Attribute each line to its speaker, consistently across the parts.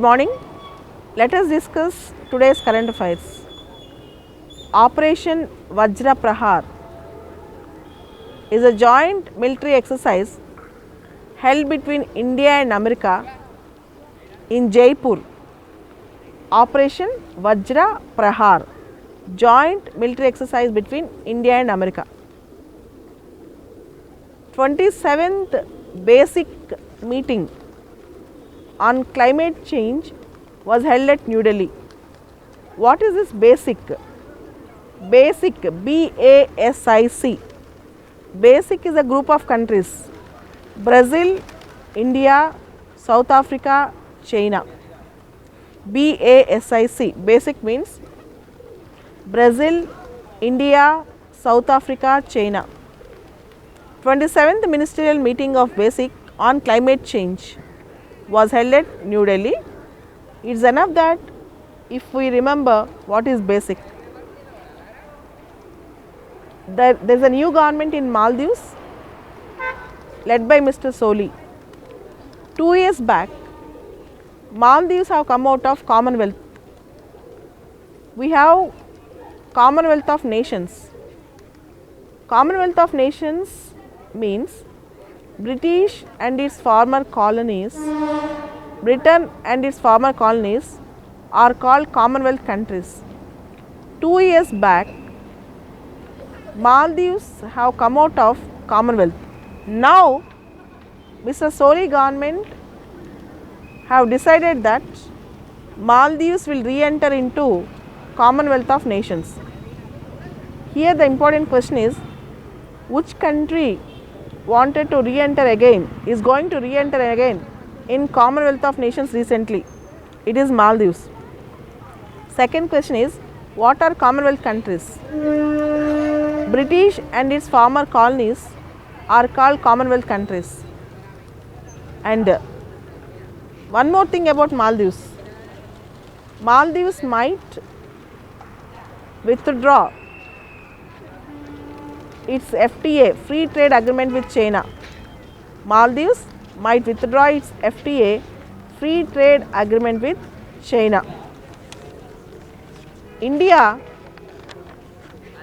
Speaker 1: morning. Let us discuss today's current affairs. Operation Vajra Prahar is a joint military exercise held between India and America in Jaipur. Operation Vajra Prahar, joint military exercise between India and America. 27th basic meeting on climate change was held at New Delhi. What is this basic? Basic, BASIC. Basic is a group of countries: Brazil, India, South Africa, China. BASIC. Basic means Brazil, India, South Africa, China. 27th ministerial meeting of BASIC on climate change was held at New Delhi. It is enough that if we remember what is BASIC. There is a new government in Maldives led by Mr. Soli. 2 years back, Maldives have come out of Commonwealth. We have Commonwealth of Nations. Commonwealth of Nations means British and its former colonies, Britain and its former colonies are called Commonwealth countries. 2 years back, Maldives have come out of Commonwealth. Now, Mr. Soli government have decided that Maldives will re-enter into Commonwealth of Nations. Here the important question is, which country wanted to re-enter again, is going to re-enter again in Commonwealth of Nations recently? It is Maldives. Second question is, what are Commonwealth countries? British and its former colonies are called Commonwealth countries. And one more thing about Maldives. Maldives might withdraw its FTA, free trade agreement with China. Maldives might withdraw its FTA, free trade agreement with China. India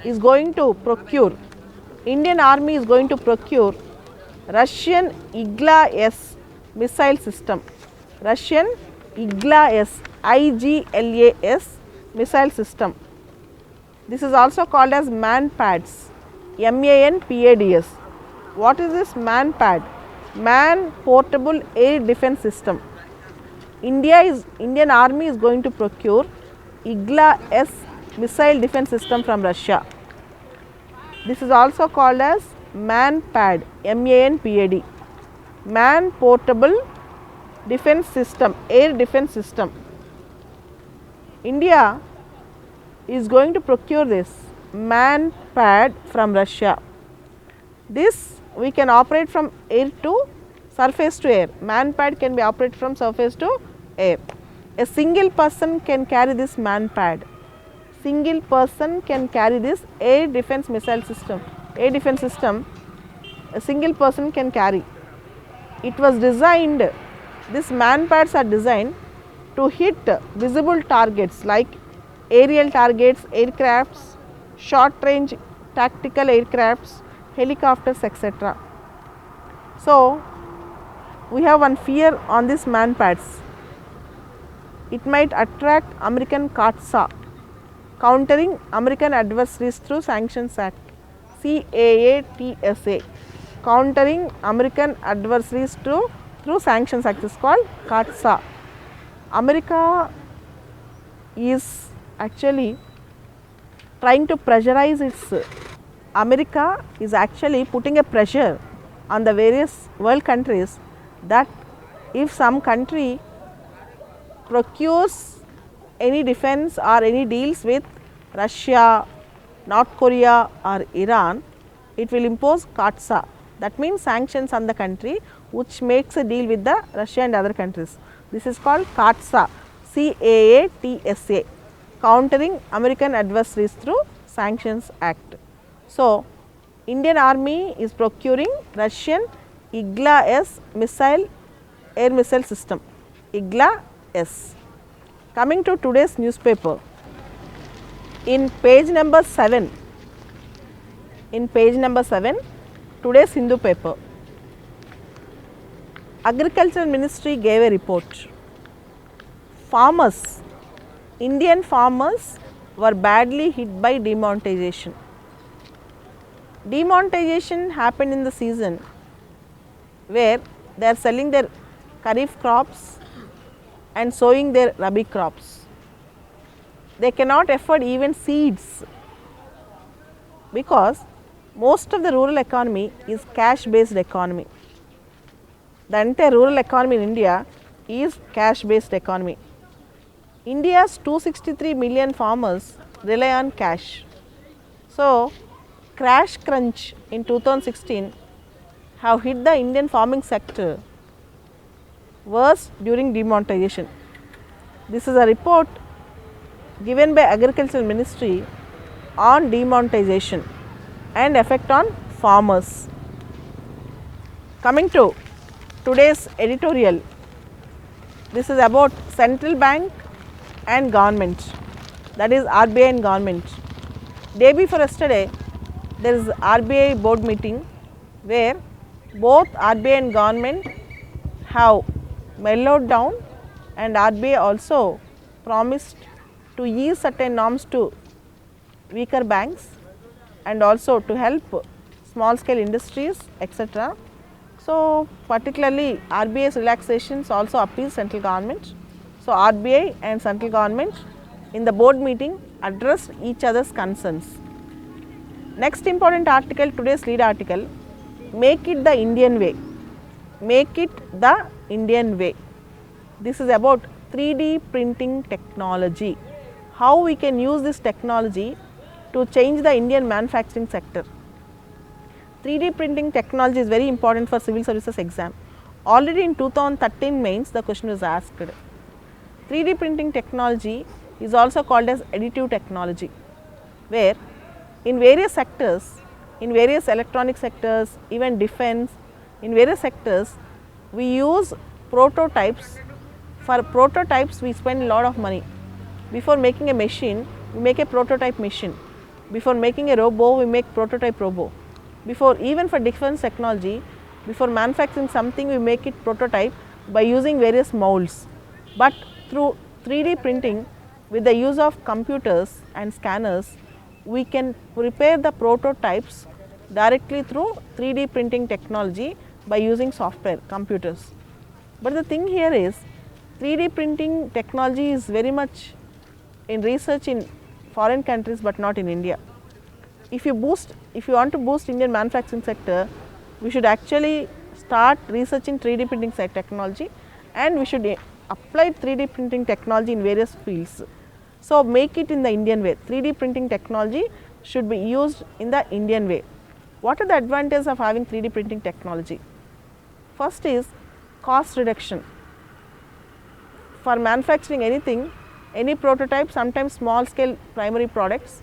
Speaker 1: is going to procure, Indian Army is going to procure Russian Igla-S missile system. Russian Igla-S, IGLAS missile system. This is also called as MANPADS. MANPADS. What is this MANPAD? Man Portable Air Defense System. Indian Army is going to procure Igla-S missile defense system from Russia. This is also called as MANPAD, MANPAD. Man Portable Defense System, Air Defense System. India is going to procure this MANPAD from Russia. This we can operate from air to surface to air. MANPAD can be operated from surface to air. A single person can carry this MANPAD. Single person can carry this air defense missile system. Air defense system, a single person can carry. It was designed, these MANPADs are designed to hit visible targets like aerial targets, aircrafts, short range tactical aircrafts, helicopters, etc. So, we have one fear on these MANPADs. It might attract American CAATSA, Countering American Adversaries Through Sanctions Act, CAATSA. Countering American Adversaries through Sanctions Act is called CAATSA. America is actually trying to pressurize its, America is actually putting a pressure on the various world countries that if some country procures any defense or any deals with Russia, North Korea or Iran, it will impose CAATSA. That means sanctions on the country which makes a deal with the Russia and other countries. This is called CAATSA, CAATSA, Countering American Adversaries Through Sanctions Act. So, Indian Army is procuring Russian Igla-S air missile system. Igla Yes. Coming to today's newspaper, in page number 7, today's Hindu paper, Agricultural Ministry gave a report. Farmers, Indian farmers were badly hit by demonetization. Demonetization happened in the season where they are selling their kharif crops and sowing their rabi crops. They cannot afford even seeds because most of the rural economy is cash based economy. The entire rural economy in India is cash based economy. India's 263 million farmers rely on cash. So, crash crunch in 2016 have hit the Indian farming sector worse during demonetization. This is a report given by Agricultural Ministry on demonetization and effect on farmers. Coming to today's editorial, this is about central bank and government, that is RBI and government. Day before yesterday, there is RBI board meeting where both RBI and government have mellowed down, and RBI also promised to ease certain norms to weaker banks and also to help small scale industries, etc. So, particularly RBI's relaxations also appeals central government. So, RBI and central government in the board meeting addressed each other's concerns. Next important article, today's lead article, make it the Indian way. Make it the Indian way. This is about 3D printing technology. How we can use this technology to change the Indian manufacturing sector. 3D printing technology is very important for civil services exam. Already in 2013 mains the question was asked. 3D printing technology is also called as additive technology, where in various sectors, in various electronic sectors, even defense, in various sectors, we use prototypes. For prototypes we spend a lot of money. Before making a machine, we make a prototype machine. Before making a robo, we make prototype robo. Before, even for defense technology, before manufacturing something, we make it prototype by using various molds. But through 3D printing, with the use of computers and scanners, we can prepare the prototypes directly through 3D printing technology by using software, computers. But the thing here is, 3D printing technology is very much in research in foreign countries, but not in India. If you want to boost Indian manufacturing sector, we should actually start researching 3D printing technology, and we should apply 3D printing technology in various fields. So, make it in the Indian way. 3D printing technology should be used in the Indian way. What are the advantages of having 3D printing technology? First is cost reduction. For manufacturing anything, any prototype, sometimes small scale primary products,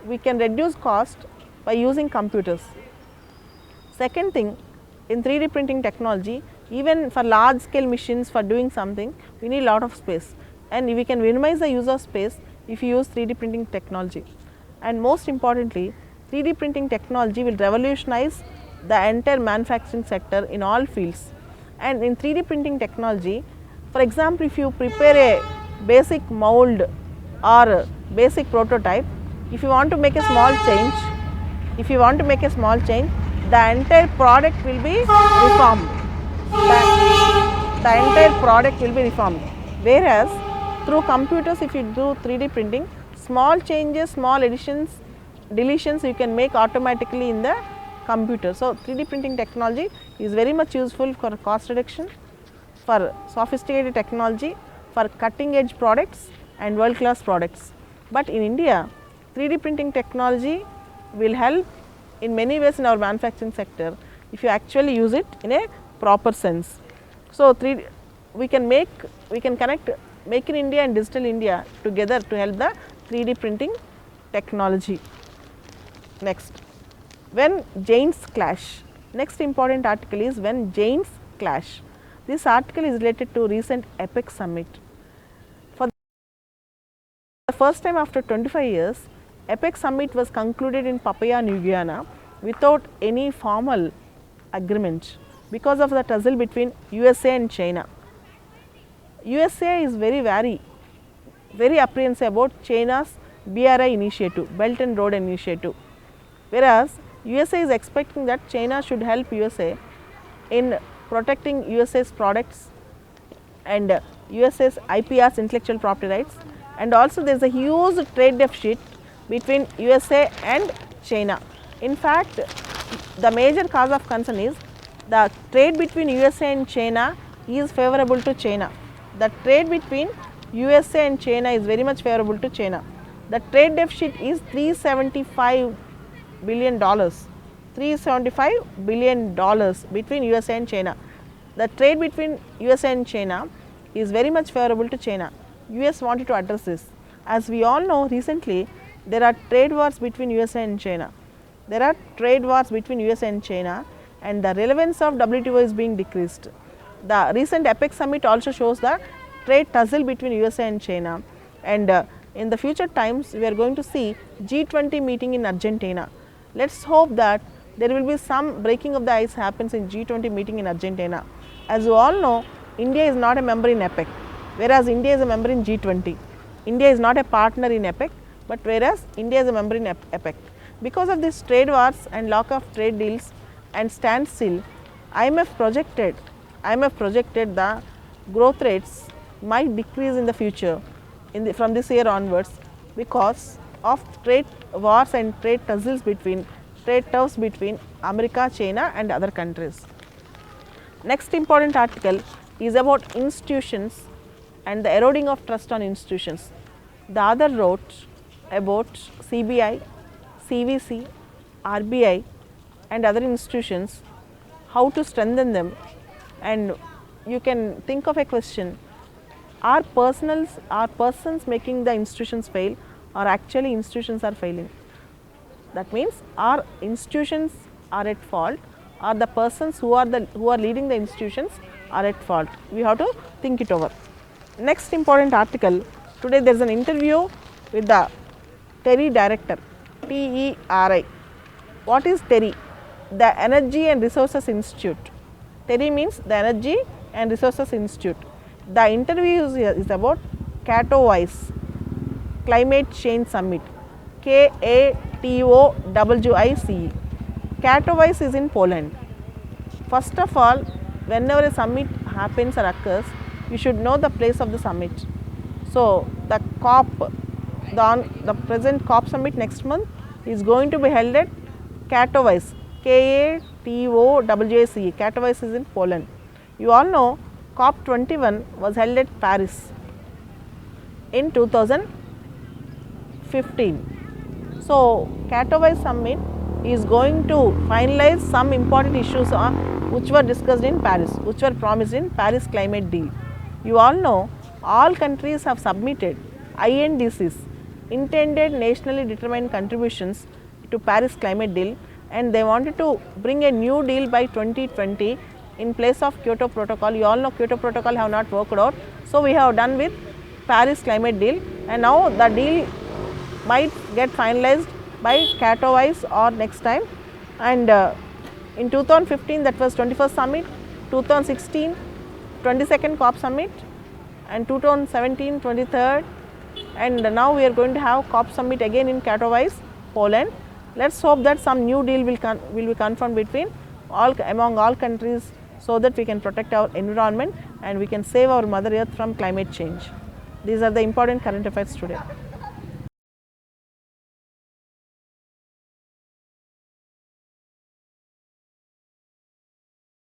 Speaker 1: we can reduce cost by using computers. Second thing, in 3D printing technology, even for large scale machines, for doing something, we need a lot of space, and we can minimize the use of space if you use 3D printing technology. And most importantly, 3D printing technology will revolutionize the entire manufacturing sector in all fields. And in 3D printing technology, for example, if you prepare a basic mold or a basic prototype, if you want to make a small change, the entire product will be reformed. The entire product will be reformed. Whereas through computers, if you do 3D printing, small changes, small additions, deletions you can make automatically in the computer. So, 3D printing technology is very much useful for cost reduction, for sophisticated technology, for cutting edge products and world class products. But in India, 3D printing technology will help in many ways in our manufacturing sector if you actually use it in a proper sense. So, we can connect Make in India and Digital India together to help the 3D printing technology. Next, when giants clash. Next important article is when giants clash. This article is related to recent APEC summit. The first time after 25 years, APEC summit was concluded in Papua New Guinea without any formal agreement because of the tussle between USA and China. USA is very apprehensive about China's BRI initiative, Belt and Road Initiative, whereas USA is expecting that China should help USA in protecting USA's products and USA's IPR's intellectual property rights, and also there is a huge trade deficit between USA and China. In fact, the major cause of concern is the trade between USA and China is favorable to China. The trade between USA and China is very much favorable to China. The trade deficit is $375 billion, $375 billion between USA and China. The trade between USA and China is very much favorable to China. US wanted to address this. As we all know, recently there are trade wars between USA and China. There are trade wars between USA and China, and the relevance of WTO is being decreased. The recent APEC summit also shows the trade tussle between USA and China, and in the future times we are going to see G20 meeting in Argentina. Let us hope that there will be some breaking of the ice happens in G20 meeting in Argentina. As you all know, India is not a member in APEC, whereas India is a member in G20. India is not a partner in APEC, but whereas India is a member in APEC. Because of these trade wars and lack of trade deals and standstill, IMF projected the growth rates might decrease in the future from this year onwards because of trade wars and trade tussles between America, China and other countries. Next important article is about institutions and the eroding of trust on institutions. The author wrote about CBI, CVC, RBI and other institutions, how to strengthen them, and you can think of a question: are persons making the institutions fail, or actually institutions are failing? That means, are institutions are at fault, or the persons who are leading the institutions are at fault? We have to think it over. Next important article, today there is an interview with the TERI director, TERI. What is TERI? The Energy and Resources Institute. TERI means the Energy and Resources Institute. The interview is about Katowice Climate Change Summit, Katowice. Katowice is in Poland. First of all, whenever a summit happens or occurs, you should know the place of the summit. So, the present COP summit next month is going to be held at Katowice, Katowice. Katowice is in Poland. You all know COP 21 was held at Paris in 2015. So, Katowice summit is going to finalize some important issues which were discussed in Paris, which were promised in Paris climate deal. You all know all countries have submitted INDCs, intended nationally determined contributions to Paris climate deal, and they wanted to bring a new deal by 2020 in place of Kyoto Protocol. You all know Kyoto Protocol have not worked out. So, we have done with Paris climate deal, and now the deal might get finalized by Katowice or next time. And in 2015 that was 21st summit, 2016 22nd COP summit, and 2017 23rd, and now we are going to have COP summit again in Katowice, Poland. Let us hope that some new deal will be confirmed between among all countries, so that we can protect our environment and we can save our mother earth from climate change. These are the important current affairs today.